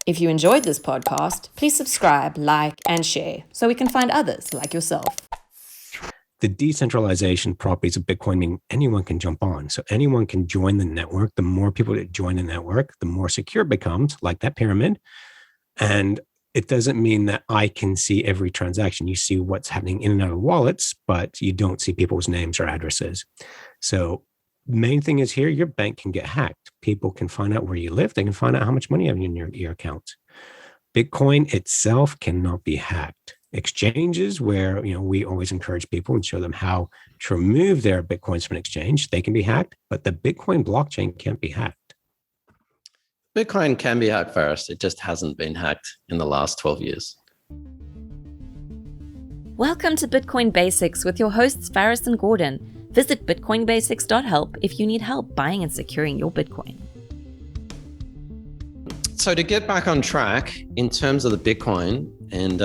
If you enjoyed this podcast, please subscribe, like, and share so we can find others like yourself. The decentralization properties of Bitcoin mean anyone can jump on. So anyone can join the network. The more people that join the network, the more secure it becomes, like that pyramid. And it doesn't mean that I can see every transaction. You see what's happening in and out of wallets, but you don't see people's names or addresses. So main thing is here, your bank can get hacked. People can find out where you live. They can find out how much money you have in your account. Bitcoin itself cannot be hacked. Exchanges where, we always encourage people and show them how to remove their Bitcoins from an exchange, they can be hacked, but the Bitcoin blockchain can't be hacked. Bitcoin can be hacked, Faris. It just hasn't been hacked in the last 12 years. Welcome to Bitcoin Basics with your hosts Faris and Gordon. Visit bitcoinbasics.help if you need help buying and securing your Bitcoin. So to get back on track in terms of the Bitcoin and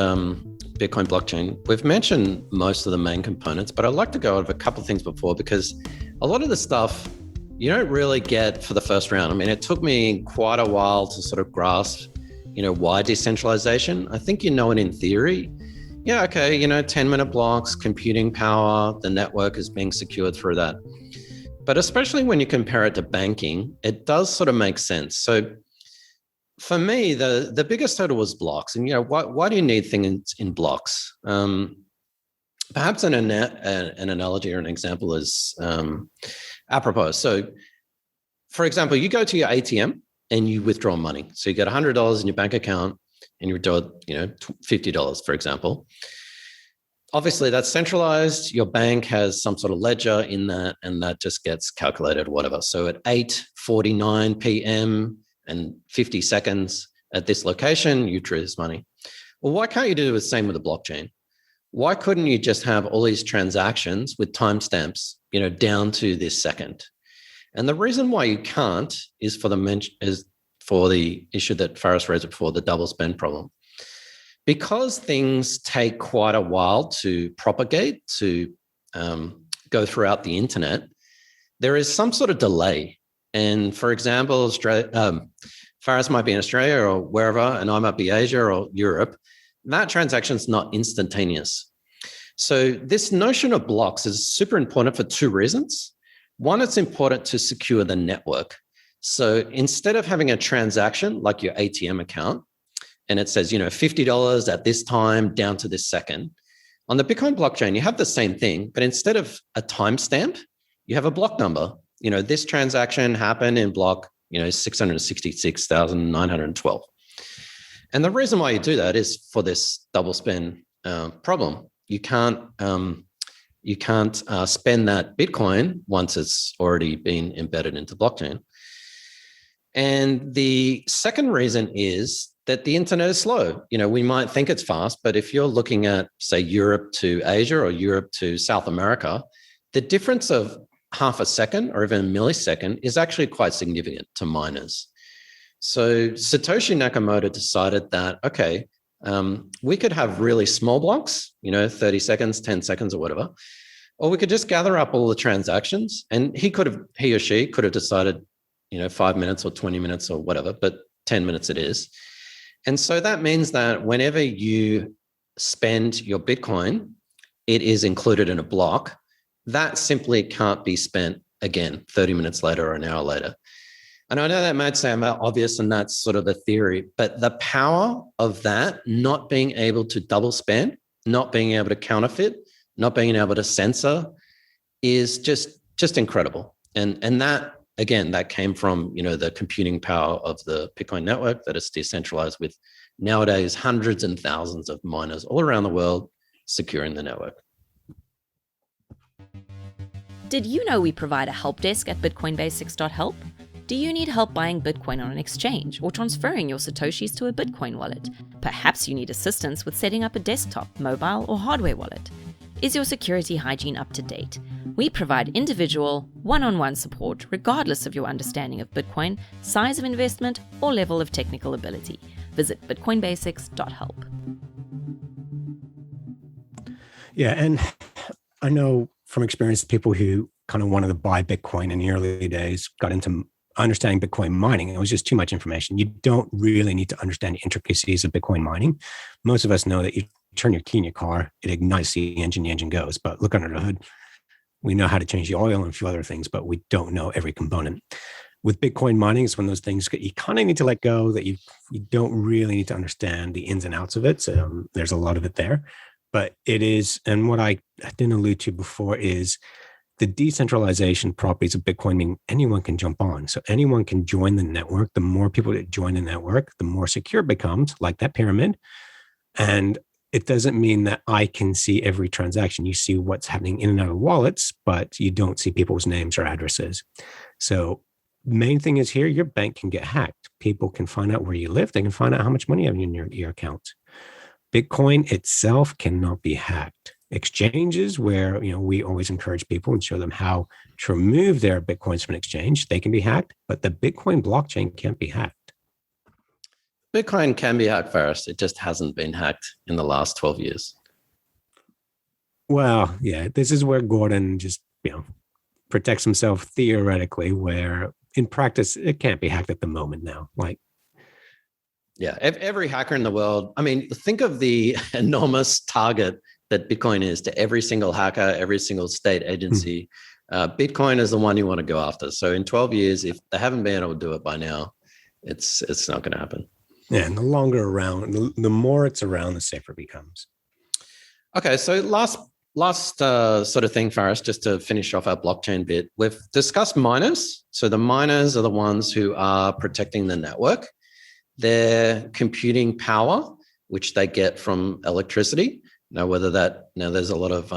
Bitcoin blockchain, we've mentioned most of the main components, but I'd like to go over a couple of things before, because a lot of the stuff you don't really get for the first round. I mean, it took me quite a while to sort of grasp, why decentralization. I think it in theory. Yeah, okay, 10-minute blocks, computing power, the network is being secured through that. But especially when you compare it to banking, it does sort of make sense. So for me, the biggest hurdle was blocks. And, why do you need things in blocks? Perhaps an analogy or an example is apropos. So, for example, you go to your ATM and you withdraw money. So you get $100 in your bank account and you withdraw, $50, for example. Obviously, that's centralized. Your bank has some sort of ledger in that, and that just gets calculated, whatever. So at 8:49 p.m., and 50 seconds at this location, you drew this money. Well, why can't you do the same with the blockchain? Why couldn't you just have all these transactions with timestamps, down to this second? And the reason why you can't is for the issue that Faris raised before, the double spend problem. Because things take quite a while to propagate, to go throughout the internet, there is some sort of delay. And for example, Faris might be in Australia or wherever, and I might be Asia or Europe. That transaction is not instantaneous. So this notion of blocks is super important for two reasons. One, it's important to secure the network. So instead of having a transaction like your ATM account, and it says, $50 at this time down to this second, on the Bitcoin blockchain, you have the same thing, but instead of a timestamp, you have a block number. This transaction happened in block, 666,912. And the reason why you do that is for this double spend problem. You can't spend that Bitcoin once it's already been embedded into blockchain. And the second reason is that the internet is slow. We might think it's fast, but if you're looking at, say, Europe to Asia or Europe to South America, the difference of half a second or even a millisecond is actually quite significant to miners. So Satoshi Nakamoto decided that, okay, we could have really small blocks, 30 seconds, 10 seconds or whatever, or we could just gather up all the transactions, and he or she could have decided, 5 minutes or 20 minutes or whatever, but 10 minutes it is. And so that means that whenever you spend your Bitcoin, it is included in a block. That simply can't be spent again 30 minutes later or an hour later. And I know that might sound obvious, and that's sort of the theory, but the power of that not being able to double spend, not being able to counterfeit, not being able to censor is just incredible. And that, again, that came from, the computing power of the Bitcoin network that is decentralized with nowadays hundreds and thousands of miners all around the world securing the network. Did you know we provide a help desk at bitcoinbasics.help? Do you need help buying Bitcoin on an exchange or transferring your Satoshis to a Bitcoin wallet? Perhaps you need assistance with setting up a desktop, mobile, or hardware wallet. Is your security hygiene up to date? We provide individual, one-on-one support regardless of your understanding of Bitcoin, size of investment, or level of technical ability. Visit bitcoinbasics.help. Yeah, and I know from experience, people who kind of wanted to buy Bitcoin in the early days got into understanding Bitcoin mining. It was just too much information. You don't really need to understand the intricacies of Bitcoin mining. Most of us know that you turn your key in your car, it ignites the engine goes. But look under the hood. We know how to change the oil and a few other things, but we don't know every component. With Bitcoin mining, it's one of those things you kind of need to let go, that you don't really need to understand the ins and outs of it. So there's a lot of it there. But it is, and what I didn't allude to before is the decentralization properties of Bitcoin mean anyone can jump on. So anyone can join the network. The more people that join the network, the more secure it becomes, like that pyramid. And it doesn't mean that I can see every transaction. You see what's happening in and out of wallets, but you don't see people's names or addresses. So main thing is here, your bank can get hacked. People can find out where you live. They can find out how much money you have in your account. Bitcoin itself cannot be hacked. Exchanges, where we always encourage people and show them how to remove their Bitcoins from an exchange, they can be hacked, but the Bitcoin blockchain can't be hacked. Bitcoin can be hacked first. It just hasn't been hacked in the last 12 years. Well, yeah, this is where Gordon just, protects himself theoretically, where in practice, it can't be hacked at the moment now. Yeah, every hacker in the world, think of the enormous target that Bitcoin is to every single hacker, every single state agency. Bitcoin is the one you want to go after. So in 12 years, if they haven't been able to do it by now, it's not going to happen. Yeah, and the longer around, the more it's around, the safer it becomes. Okay, so last sort of thing, Faris, just to finish off our blockchain bit, we've discussed miners. So the miners are the ones who are protecting the network. Their computing power, which they get from electricity. Now, there's a lot of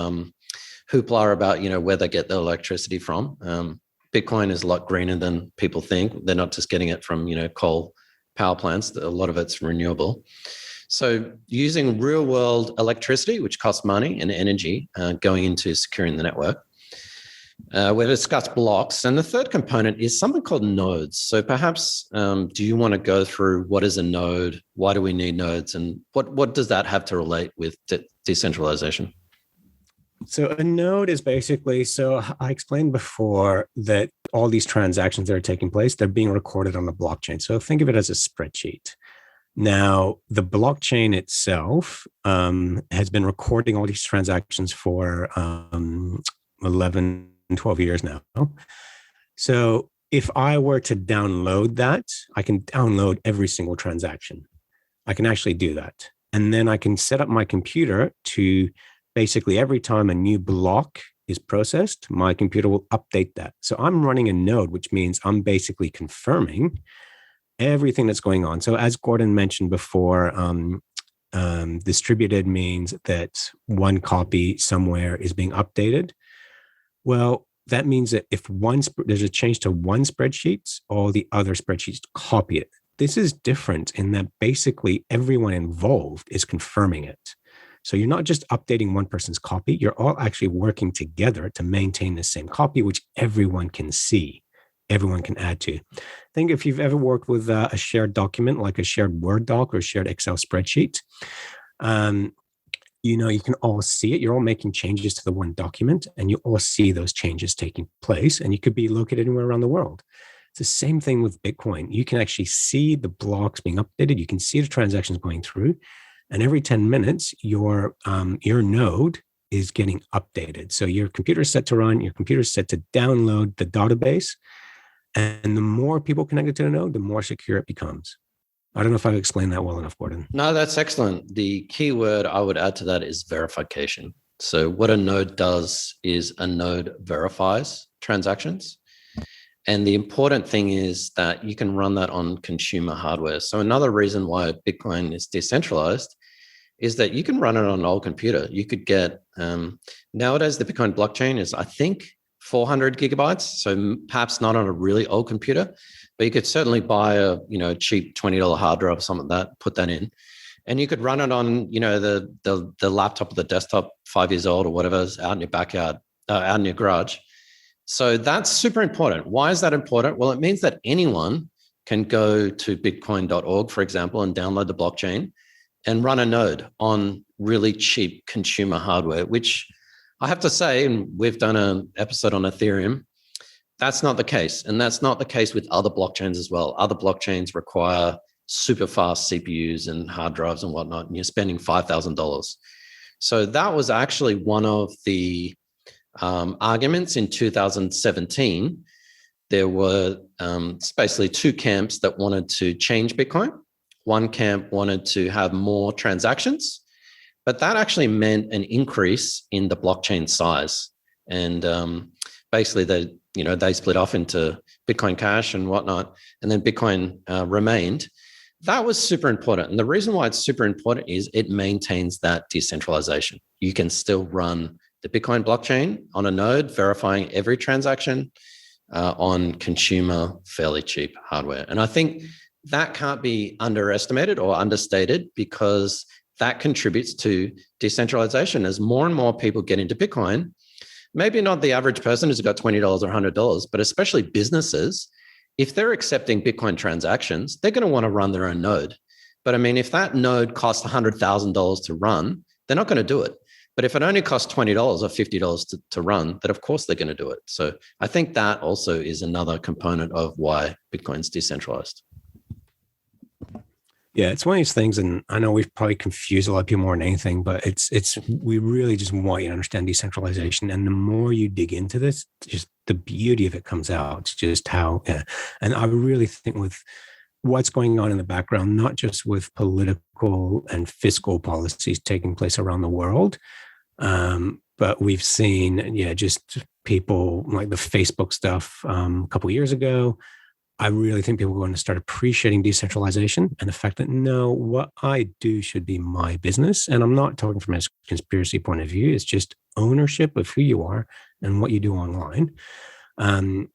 hoopla about, where they get the electricity from. Bitcoin is a lot greener than people think. They're not just getting it from, coal power plants. A lot of it's renewable. So using real world electricity, which costs money and energy, going into securing the network. We've discussed blocks. And the third component is something called nodes. So perhaps, do you want to go through what is a node? Why do we need nodes? And what does that have to relate with decentralization? So a node is basically, so I explained before that all these transactions that are taking place, they're being recorded on the blockchain. So think of it as a spreadsheet. Now, the blockchain itself has been recording all these transactions for 11, 12 years now. So if I were to download that, I can download every single transaction. I can actually do that. And then I can set up my computer to basically every time a new block is processed, my computer will update that. So I'm running a node, which means I'm basically confirming everything that's going on. So as Gordon mentioned before, distributed means that one copy somewhere is being updated. Well, that means that if there's a change to one spreadsheet, all the other spreadsheets copy it. This is different in that basically everyone involved is confirming it. So you're not just updating one person's copy, you're all actually working together to maintain the same copy, which everyone can see, everyone can add to. Think if you've ever worked with a shared document, like a shared Word doc or a shared Excel spreadsheet, you can all see it. You're all making changes to the one document and you all see those changes taking place, and you could be located anywhere around the world. It's the same thing with Bitcoin. You can actually see the blocks being updated. You can see the transactions going through. And every 10 minutes, your node is getting updated. So your computer is set to run, your computer is set to download the database. And the more people connected to the node, the more secure it becomes. I don't know if I've explained that well enough, Gordon. No, that's excellent. The key word I would add to that is verification. So what a node does is a node verifies transactions. And the important thing is that you can run that on consumer hardware. So another reason why Bitcoin is decentralized is that you can run it on an old computer. You could get, nowadays the Bitcoin blockchain is, I think, 400 gigabytes. So perhaps not on a really old computer, but you could certainly buy a cheap $20 hard drive or something like that, put that in. And you could run it on, the laptop or the desktop 5 years old or whatever is out in your backyard, out in your garage. So that's super important. Why is that important? Well, it means that anyone can go to bitcoin.org, for example, and download the blockchain and run a node on really cheap consumer hardware, which I have to say, and we've done an episode on Ethereum, That's not the case. And that's not the case with other blockchains as well. Other blockchains require super fast CPUs and hard drives and whatnot, and you're spending $5,000. So that was actually one of the arguments in 2017. There were basically two camps that wanted to change Bitcoin. One camp wanted to have more transactions, but that actually meant an increase in the blockchain size. And basically, they split off into Bitcoin Cash and whatnot, and then Bitcoin remained. That was super important. And the reason why it's super important is it maintains that decentralization. You can still run the Bitcoin blockchain on a node, verifying every transaction on consumer, fairly cheap hardware. And I think that can't be underestimated or understated, because that contributes to decentralization. As more and more people get into Bitcoin, maybe not the average person who's got $20 or $100, but especially businesses, if they're accepting Bitcoin transactions, they're going to want to run their own node. But I mean, if that node costs $100,000 to run, they're not going to do it. But if it only costs $20 or $50 to run, then of course they're going to do it. So I think that also is another component of why Bitcoin's decentralized. Yeah, it's one of these things, and I know we've probably confused a lot of people more than anything, but we really just want you to understand decentralization. And the more you dig into this, just the beauty of it comes out. It's just how, and I really think with what's going on in the background, not just with political and fiscal policies taking place around the world, but we've seen, just people like the Facebook stuff a couple of years ago. I really think people are going to start appreciating decentralization and the fact that, no, what I do should be my business. And I'm not talking from a conspiracy point of view. It's just ownership of who you are and what you do online. And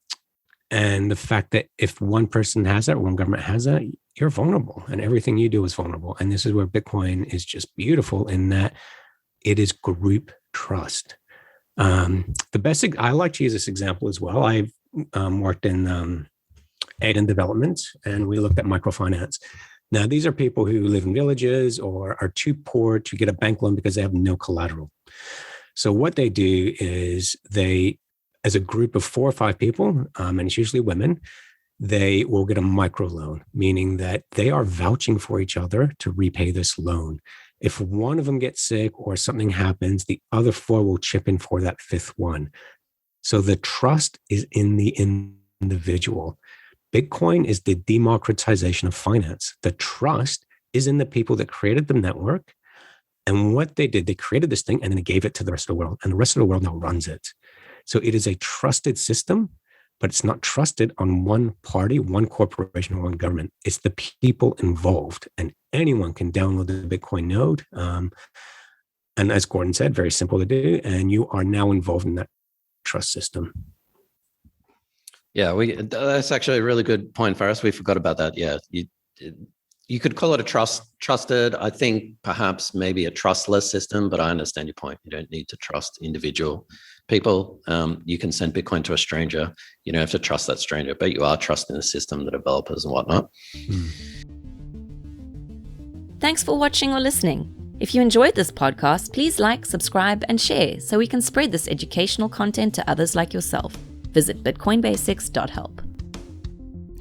the fact that if one person has that, or one government has that, you're vulnerable, and everything you do is vulnerable. And this is where Bitcoin is just beautiful, in that it is group trust. I like to use this example as well. I've worked in aid and development, and we looked at microfinance. Now, these are people who live in villages or are too poor to get a bank loan because they have no collateral. So what they do is they, as a group of 4 or 5 people, and it's usually women, they will get a microloan, meaning that they are vouching for each other to repay this loan. If one of them gets sick or something happens, the other 4 will chip in for that 5th one. So the trust is in the individual. Bitcoin is the democratization of finance. The trust is in the people that created the network. And what they did, they created this thing and then they gave it to the rest of the world. And the rest of the world now runs it. So it is a trusted system, but it's not trusted on one party, one corporation, or one government. It's the people involved. And anyone can download the Bitcoin node. And as Gordon said, very simple to do. And you are now involved in that trust system. Yeah, that's actually a really good point, Faris. We forgot about that. Yeah, you could call it a trusted. I think perhaps maybe a trustless system, but I understand your point. You don't need to trust individual people. You can send Bitcoin to a stranger. You don't have to trust that stranger, but you are trusting the system, the developers and whatnot. Thanks for watching or listening. If you enjoyed this podcast, please like, subscribe, and share so we can spread this educational content to others like yourself. Visit bitcoinbasics.help.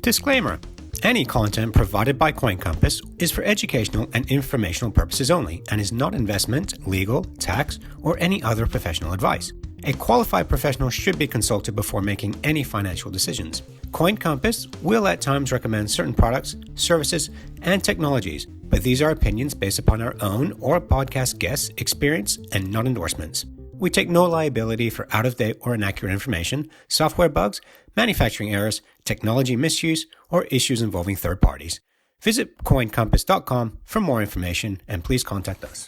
Disclaimer. Any content provided by CoinCompass is for educational and informational purposes only and is not investment, legal, tax, or any other professional advice. A qualified professional should be consulted before making any financial decisions. CoinCompass will at times recommend certain products, services, and technologies, but these are opinions based upon our own or podcast guests' experience and not endorsements. We take no liability for out-of-date or inaccurate information, software bugs, manufacturing errors, technology misuse, or issues involving third parties. Visit coincompass.com for more information, and please contact us.